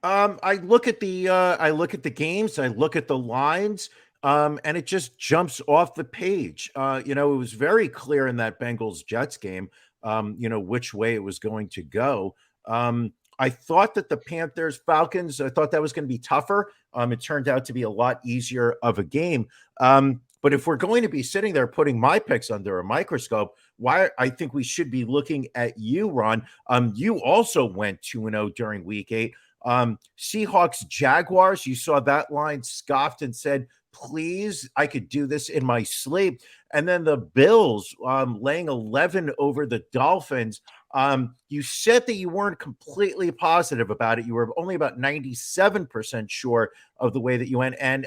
I look at the games, I look at the lines, and it just jumps off the page. It was very clear in that Bengals Jets game, which way it was going to go. I thought that the Panthers Falcons, I thought that was going to be tougher. It turned out to be a lot easier of a game. But if we're going to be sitting there putting my picks under a microscope, why I think we should be looking at you, Ron. You also went 2-0 during week 8. Seahawks Jaguars, you saw that line, scoffed and said, please, I could do this in my sleep. And then the Bills laying 11 over the Dolphins. You said that you weren't completely positive about it. You were only about 97% sure of the way that you went, and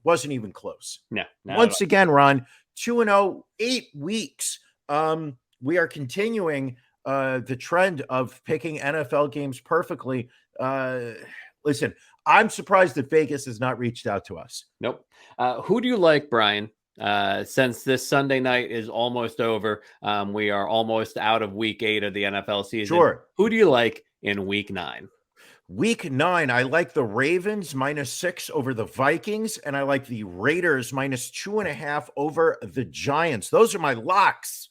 wasn't even close. No. Once again, Ron, 2-0, 8 weeks. We are continuing the trend of picking NFL games perfectly. Listen, I'm surprised that Vegas has not reached out to us. Nope. Who do you like, Brian? Since this Sunday night is almost over, we are almost out of week 8 of the NFL season. Sure. Who do you like in week 9? Week 9, I like the Ravens -6 over the Vikings, and I like the Raiders -2.5 over the Giants. Those are my locks.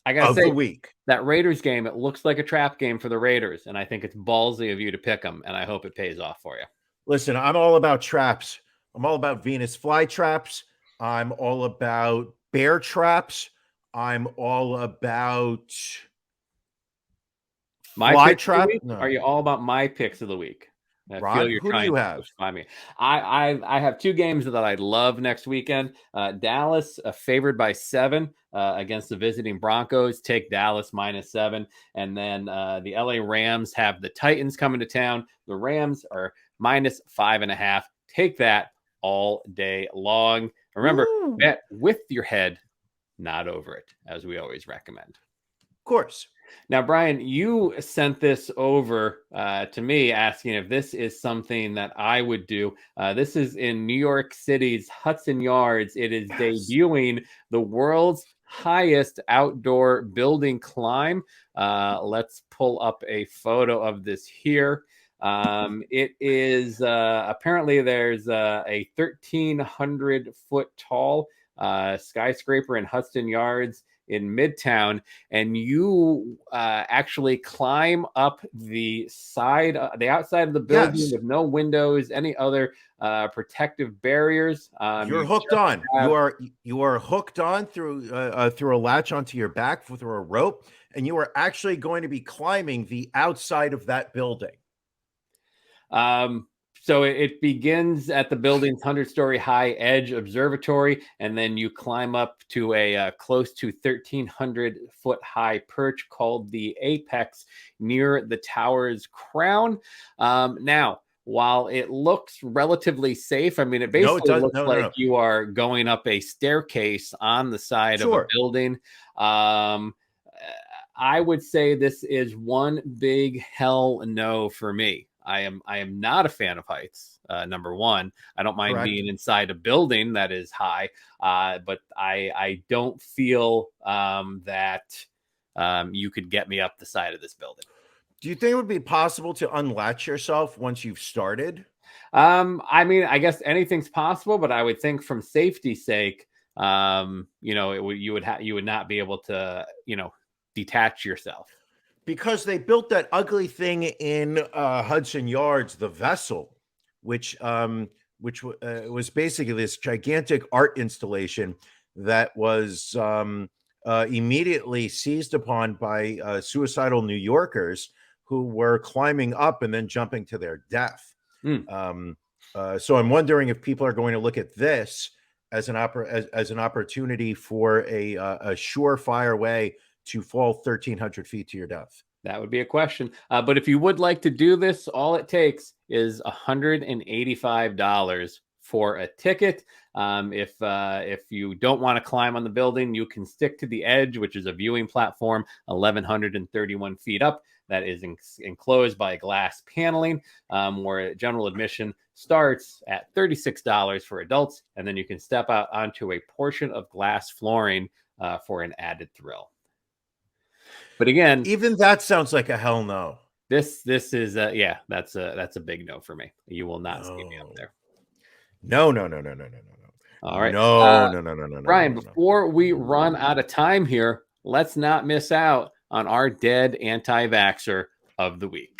I gotta say, the week. That Raiders game, it looks like a trap game for the Raiders, and I think it's ballsy of you to pick them, and I hope it pays off for you. Listen, I'm all about traps. I'm all about Venus flytraps. I'm all about bear traps. I'm all about fly trap. No. Are you all about my picks of the week? Ron, who do you have? I have 2 games that I love next weekend. Dallas favored by 7 against the visiting Broncos. Take Dallas -7. And then the LA Rams have the Titans coming to town. The Rams are -5.5. Take that all day long. Remember, bet with your head, not over it, as we always recommend. Of course. Now, Brian, you sent this over to me asking if this is something that I would do. This is in New York City's Hudson Yards. It is debuting the world's highest outdoor building climb. Let's pull up a photo of this here. It is apparently there's a 1,300 foot tall skyscraper in Hudson Yards in Midtown, and you actually climb up the outside of the building with no windows, any other protective barriers. You're hooked on. You are hooked on through a latch onto your back through a rope, and you are actually going to be climbing the outside of that building. So it begins at the building's 100-story high edge observatory, and then you climb up to a close to 1,300-foot high perch called the Apex near the tower's crown. Now, while it looks relatively safe, I mean, it basically looks like you are going up a staircase on the side of a building. I would say this is one big hell no for me. I am not a fan of heights. Number one, I don't mind being inside a building that is high, but I don't feel that you could get me up the side of this building. Do you think it would be possible to unlatch yourself once you've started? I mean, I guess anything's possible, but I would think from safety's sake, you would not be able to, detach yourself. Because they built that ugly thing in Hudson Yards, the Vessel, which was basically this gigantic art installation that was immediately seized upon by suicidal New Yorkers who were climbing up and then jumping to their death. So I'm wondering if people are going to look at this as an opportunity for a surefire way to fall 1,300 feet to your death. That would be a question. But if you would like to do this, all it takes is $185 for a ticket. If you don't want to climb on the building, you can stick to the edge, which is a viewing platform 1,131 feet up. That is enclosed by glass paneling, where general admission starts at $36 for adults, and then you can step out onto a portion of glass flooring for an added thrill. But again, even that sounds like a hell no. This is that's a big no for me. You will not see me up there. No. All right. No. Brian, before we run out of time here, let's not miss out on our dead anti-vaxxer of the week.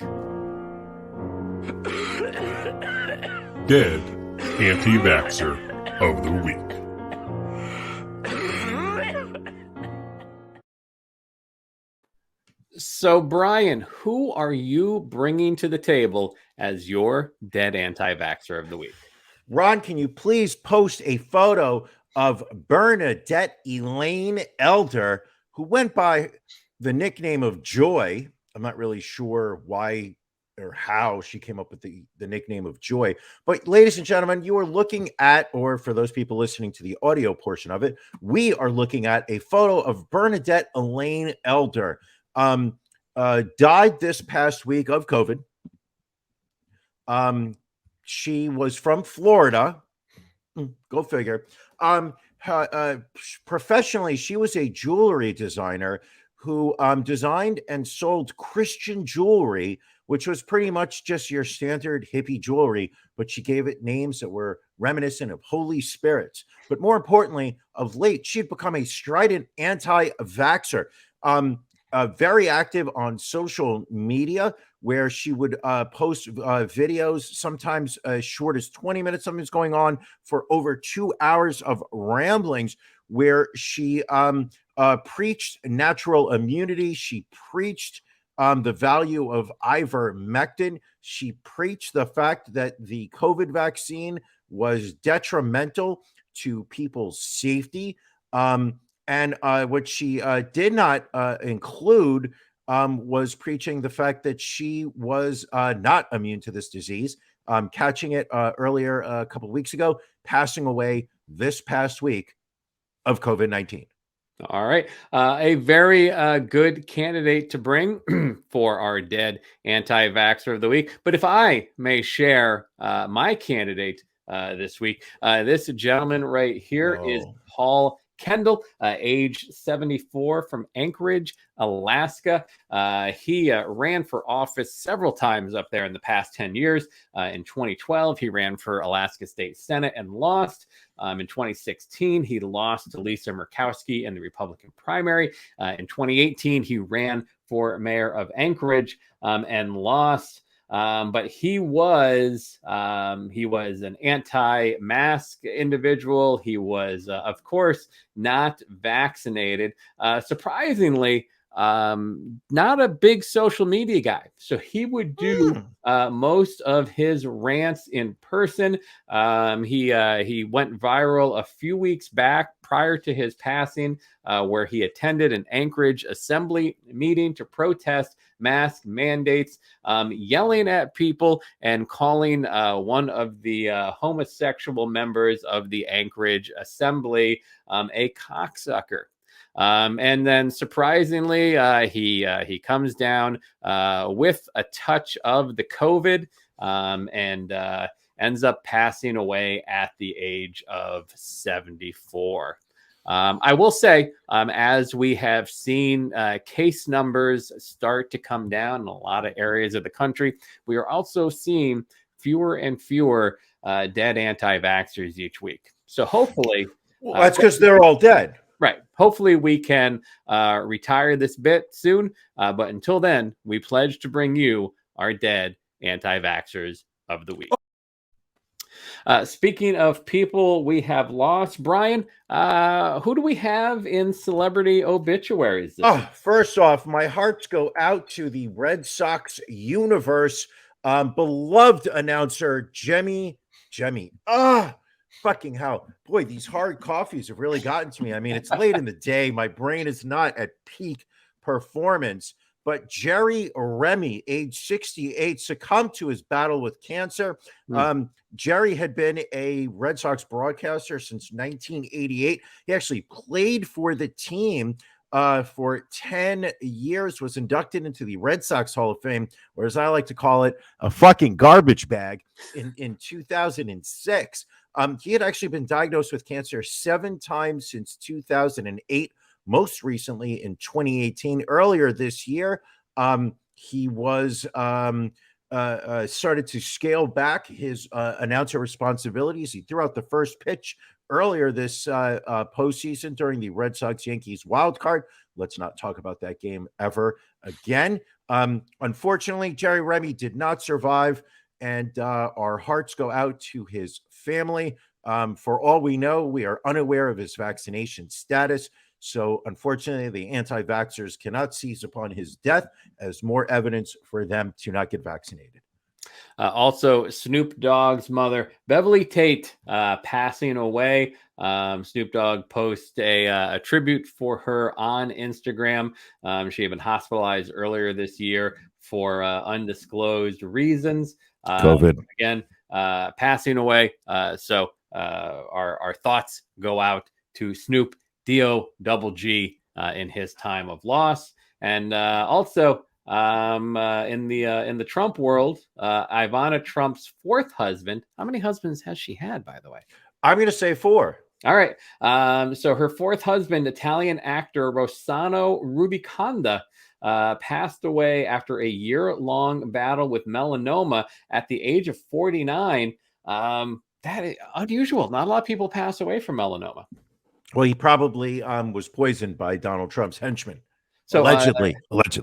Dead anti-vaxxer of the week. So, Brian, who are you bringing to the table as your dead anti-vaxxer of the week? Ron, can you please post a photo of Bernadette Elaine Elder, who went by the nickname of Joy? I'm not really sure why or how she came up with the nickname of Joy. But ladies and gentlemen, you are looking at, or for those people listening to the audio portion of it, we are looking at a photo of Bernadette Elaine Elder. Died this past week of COVID. She was from Florida. Go figure. Professionally, she was a jewelry designer who designed and sold Christian jewelry, which was pretty much just your standard hippie jewelry, but she gave it names that were reminiscent of holy spirits. But more importantly, of late, she'd become a strident anti-vaxxer. Very active on social media, where she would post videos, sometimes as short as 20 minutes. Something's going on for over 2 hours of ramblings, where she preached natural immunity. She preached the value of ivermectin. She preached the fact that the COVID vaccine was detrimental to people's safety. And what she did not include was preaching the fact that she was not immune to this disease, catching it earlier a couple of weeks ago, passing away this past week of COVID-19. All right. A very good candidate to bring for our dead anti-vaxxer of the week. But if I may share my candidate this week, this gentleman right here is Paul Kendall, age 74, from Anchorage, Alaska. He ran for office several times up there in the past 10 years. In 2012, he ran for Alaska State Senate and lost. In 2016, he lost to Lisa Murkowski in the Republican primary. In 2018, he ran for mayor of Anchorage and lost. But he was an anti-mask individual. He was, of course, not vaccinated. Surprisingly, not a big social media guy. So he would do most of his rants in person. He went viral a few weeks back prior to his passing, where he attended an Anchorage assembly meeting to protest mask mandates, yelling at people and calling one of the homosexual members of the Anchorage assembly a cocksucker. And then surprisingly, he comes down with a touch of the COVID and ends up passing away at the age of 74. I will say, as we have seen case numbers start to come down in a lot of areas of the country, we are also seeing fewer and fewer dead anti-vaxxers each week. So hopefully... Well, that's because they're all dead. Right. Hopefully we can retire this bit soon. But until then, we pledge to bring you our dead anti-vaxxers of the week. Speaking of people we have lost, Brian, who do we have in celebrity obituaries this week? First off, my hearts go out to the Red Sox universe. Beloved announcer, Jemmy. Fucking hell. Boy, these hard coffees have really gotten to me. I mean, it's late in the day. My brain is not at peak performance. But Jerry Remy, age 68, succumbed to his battle with cancer. Jerry had been a Red Sox broadcaster since 1988. He actually played for the team for 10 years, was inducted into the Red Sox Hall of Fame, or as I like to call it, a fucking garbage bag in 2006. He had actually been diagnosed with cancer 7 times since 2008. Most recently in 2018. Earlier this year, he was started to scale back his announcer responsibilities. He threw out the first pitch earlier this postseason during the Red Sox-Yankees wild card. Let's not talk about that game ever again. Unfortunately, Jerry Remy did not survive, and our hearts go out to his family. For all we know, we are unaware of his vaccination status. So, unfortunately, the anti-vaxxers cannot seize upon his death as more evidence for them to not get vaccinated. Also, Snoop Dogg's mother, Beverly Tate, passing away. Snoop Dogg posted a tribute for her on Instagram. She had been hospitalized earlier this year for undisclosed reasons. COVID. Again, passing away. So our thoughts go out to Snoop D-O-double-G in his time of loss. And also in the Trump world, Ivana Trump's 4th husband. How many husbands has she had, by the way? I'm going to say 4. All right. So her 4th husband, Italian actor Rossano Rubiconda, passed away after a year-long battle with melanoma at the age of 49. That is unusual. Not a lot of people pass away from melanoma. Well, he probably was poisoned by Donald Trump's henchmen. So allegedly. So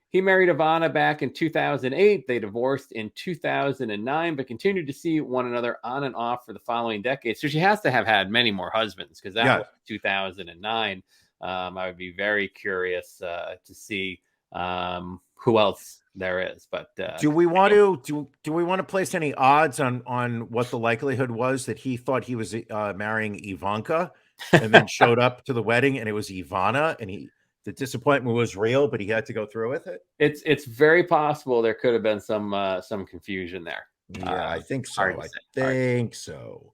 he married Ivana back in 2008. They divorced in 2009, but continued to see one another on and off for the following decade. So she has to have had many more husbands, because that was 2009. I would be very curious to see who else there is. But do we want to place any odds on what the likelihood was that he thought he was marrying Ivanka, and then showed up to the wedding and it was Ivana, and the disappointment was real, but he had to go through with it? It's very possible there could have been some confusion there. Yeah, I think so. I think so.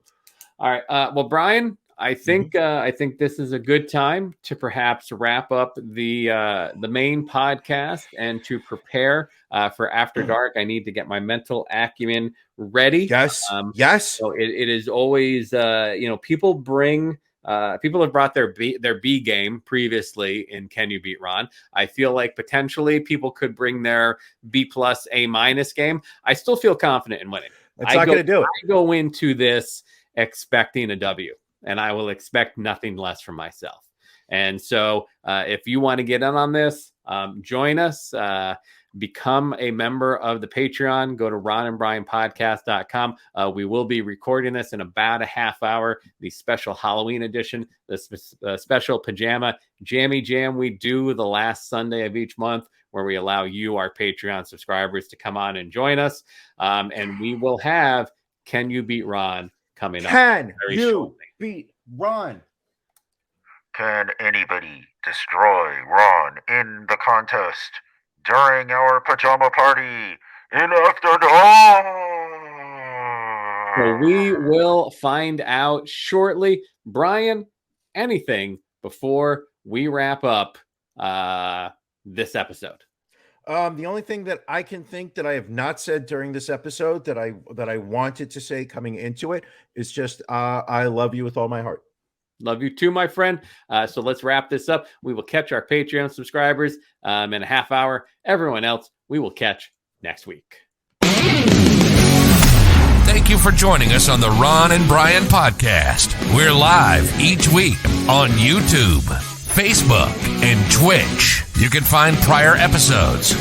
All right. Well, Brian, I think this is a good time to perhaps wrap up the main podcast and to prepare for After Dark. I need to get my mental acumen ready. Yes. Yes. So it is always people bring. People have brought their B game previously in Can You Beat Ron? I feel like potentially people could bring their B+ A- game. I still feel confident in winning. It's not going to do it. I go into this expecting a W, and I will expect nothing less from myself. And so if you want to get in on this, Join us. Become a member of the Patreon. Go to ronandbrianpodcast.com. We will be recording this in about a half hour, the special Halloween edition, the special pajama jammy jam we do the last Sunday of each month, where we allow you, our Patreon subscribers, to come on and join us. And we will have Can You Beat Ron coming up. Can very you shortly. beat Ron? Can anybody destroy Ron in the contest during our pajama party in After Dark? So we will find out shortly. Brian, anything before we wrap up this episode? The only thing that I can think that I have not said during this episode that I wanted to say coming into it is just I love you with all my heart. Love you too, my friend. So let's wrap this up. We will catch our Patreon subscribers in a half hour. Everyone else, we will catch next week. Thank you for joining us on the Ron and Brian podcast. We're live each week on YouTube, Facebook, and Twitch. You can find prior episodes,